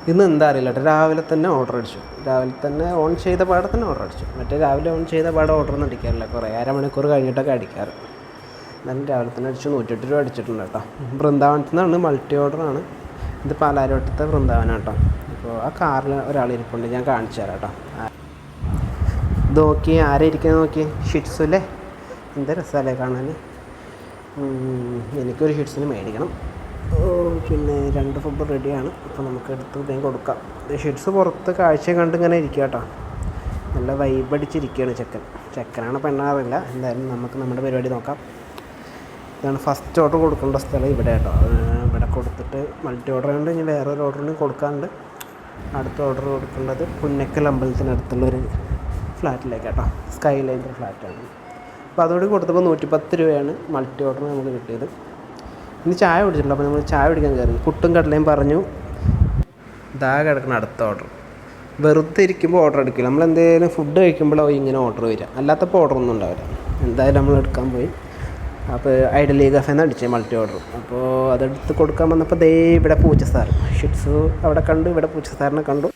ഇന്ന് എന്താ അറിയില്ല കേട്ടോ, രാവിലെ തന്നെ ഓർഡർ അടിച്ചു. രാവിലെ തന്നെ ഓൺ ചെയ്ത പാടെ തന്നെ ഓർഡർ അടിച്ചു. മറ്റേ രാവിലെ ഓൺ ചെയ്ത പാടെ ഓർഡറൊന്നും അടിക്കാറില്ല, കുറേ അരമണിക്കൂർ കഴിഞ്ഞിട്ടൊക്കെ അടിക്കാറ്. എന്നാലും രാവിലെ തന്നെ അടിച്ചു. 108 രൂപ അടിച്ചിട്ടുണ്ട് കേട്ടോ. ബൃന്ദാവനത്തിൽ നിന്നാണ്, മൾട്ടി ഓർഡറാണ്. ഇത് പാലാരിവട്ടത്തെ വൃന്ദാവനം കേട്ടോ. അപ്പോൾ ആ കാറിൽ ഒരാളിരിപ്പുണ്ട്, ഞാൻ കാണിച്ചു തരാം കേട്ടോ. ഇത് നോക്കി, ആരെ ഇരിക്കുന്നത് നോക്കി, ഷിറ്റ്സു അല്ലേ. എന്താ രസമല്ലേ കാണാൻ. എനിക്കൊരു ഷിറ്റ്സിന് മേടിക്കണം. പിന്നെ 2 ഫുഡ് റെഡിയാണ്. അപ്പോൾ നമുക്ക് എടുത്ത് വേഗം കൊടുക്കാം. ഷിറ്റ്സ് പുറത്ത് കാഴ്ച കണ്ട് ഇങ്ങനെ ഇരിക്കുക കേട്ടോ. നല്ല വൈബടിച്ചിരിക്കുകയാണ് ചെക്കനാണ് പെണ്ണാറില്ല. എന്തായാലും നമുക്ക് നമ്മുടെ പരിപാടി നോക്കാം. ഇതാണ് ഫസ്റ്റ് ഓർഡർ കൊടുക്കേണ്ട സ്ഥലം, ഇവിടെ കേട്ടോ. ഇവിടെ കൊടുത്തിട്ട് മൾട്ടി ഓർഡർ ഉണ്ട്. ഇനി വേറൊരു ഓർഡറിന് കൊടുക്കാനുണ്ട്. അടുത്ത ഓർഡർ കൊടുക്കേണ്ടത് പുന്നക്കൽ അമ്പലത്തിനടുത്തുള്ളൊരു ഫ്ലാറ്റിലേക്ക് കേട്ടോ. സ്കൈ ലൈൻ്റെ ഫ്ലാറ്റാണ്. അപ്പോൾ അതോടെ കൊടുത്തപ്പോൾ 110 രൂപയാണ് മൾട്ടി ഓർഡർ നമുക്ക് കിട്ടിയത്. ഇന്ന് ചായ കുടിച്ചിട്ടുള്ളൂ. അപ്പോൾ നമ്മൾ ചായ കുടിക്കാൻ കയറി. പുട്ടും കടലയും പറഞ്ഞു. ഇതാ കിടക്കണം അടുത്ത ഓർഡർ. വെറുതെ ഇരിക്കുമ്പോൾ ഓർഡർ എടുക്കില്ല. നമ്മളെന്തെങ്കിലും ഫുഡ് കഴിക്കുമ്പോഴോ ഇങ്ങനെ ഓർഡർ വരിക, അല്ലാത്തപ്പോൾ ഓർഡറൊന്നും ഉണ്ടാവില്ല. എന്തായാലും നമ്മൾ എടുക്കാൻ പോയി. അപ്പോൾ ഐഡലി കഫേന്ന് അടിച്ചേ മൾട്ടി ഓർഡർ. അപ്പോൾ അതെടുത്ത് കൊടുക്കാൻ വന്നപ്പോൾ ദേ ഇവിടെ പൂച്ചസാർ ഷിറ്റ്സു അവിടെ കണ്ടു. ഇവിടെ പൂച്ചസാറിനെ കണ്ടു.